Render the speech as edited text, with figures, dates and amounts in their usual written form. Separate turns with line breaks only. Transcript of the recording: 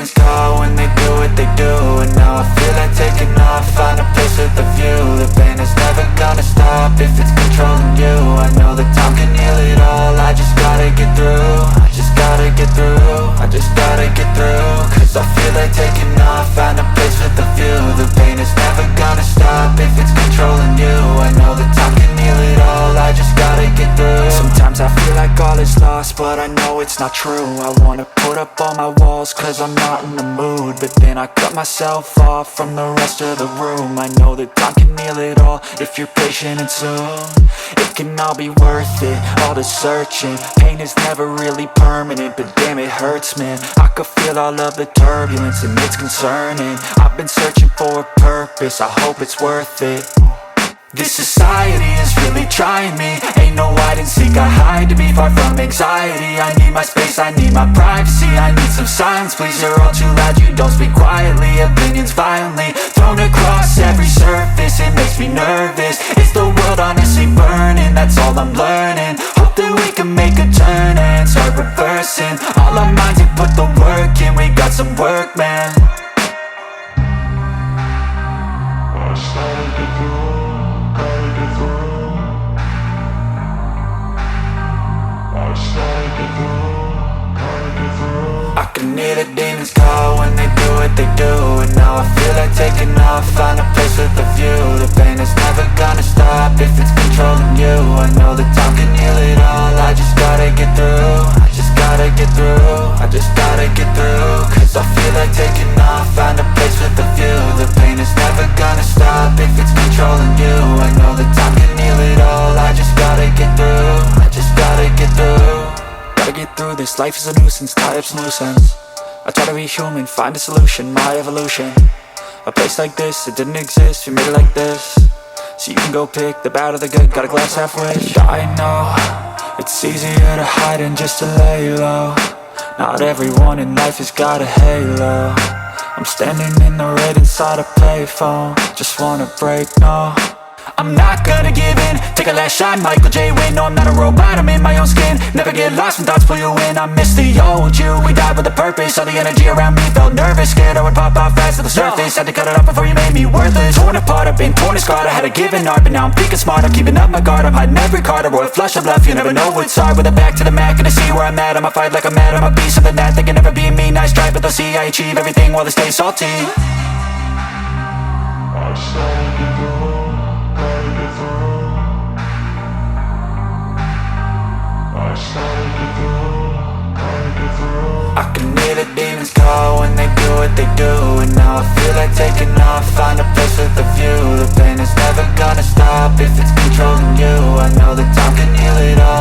demons call when they do what they do. And now I feel like taking off, find a place with a view. The pain is never gonna stop if it's controlling you. I know that time can heal it all, I just gotta get through. I just gotta get through, I just gotta get through. Cause I feel like taking off, find a place with a view. The pain is never gonna stop if it's controlling you. I know that time can heal it all, I just gotta get through. Sometimes I feel like all is lost, but I know it's not true. I wanna put up all my walls cause I'm not in the mood, but then I cut myself off from the rest of the room. I know that time can heal it all if you're patient and soon. It can all be worth it, all the searching. Pain is never really permanent, but damn it hurts, man. I could feel all of the turbulence and it's concerning. I've been searching for a purpose, I hope it's worth it. This society is really trying me. Ain't no hide and seek, I hide to be far from anxiety. I need my space, I need my privacy. I need some silence, please, you're all too loud. You don't speak quietly, opinions violently thrown across every surface. It makes me nervous, is the world honestly burning? That's all I'm learning. Hope that we can make a turn and start reversing all our minds and put the work in. We got some work, man. I started to through. I can hear the demons call when they do what they do. And now I feel like taking off, find a place with a view. The pain is never gonna stop if it's controlling you. I know that time can heal it all, I just gotta get through. I just gotta get through, I just gotta get through. Cause I feel like taking off, find a place with a view. The pain is never gonna stop if it's controlling you. I know that time can heal it all, I just gotta get through. I just gotta get through. Gotta get through this, life is a nuisance, tie up some loose ends. I try to be human, find a solution, my evolution. A place like this, it didn't exist, we made it like this. So you can go pick the bad or the good, got a glass halfway. I know, it's easier to hide than just to lay low. Not everyone in life has got a halo. I'm standing in the red inside a payphone, just wanna break, no. I'm not gonna give in, take a last shot, Michael J. Win. No, I'm not a robot, I'm in my own skin. Never get lost when thoughts pull you in. I miss the old you, we died with a purpose. All the energy around me felt nervous, scared I would pop off fast to the surface. Had to cut it off before you made me worthless. Torn apart, I've been torn and scarred. I had a given art, but now I'm peeking smart. I'm keeping up my guard, I'm hiding every card. A royal flush of bluff, you never know what's hard. With a back to the mat, gonna see where I'm at. I'ma fight like I'm mad, I'ma be something that they can never be me. Nice try, but they'll see I achieve everything while they stay salty. I started to go. I can hear the demons call when they do what they do. And now I feel like taking off, find a place with a view. The pain is never gonna stop if it's controlling you. I know that time can heal it all.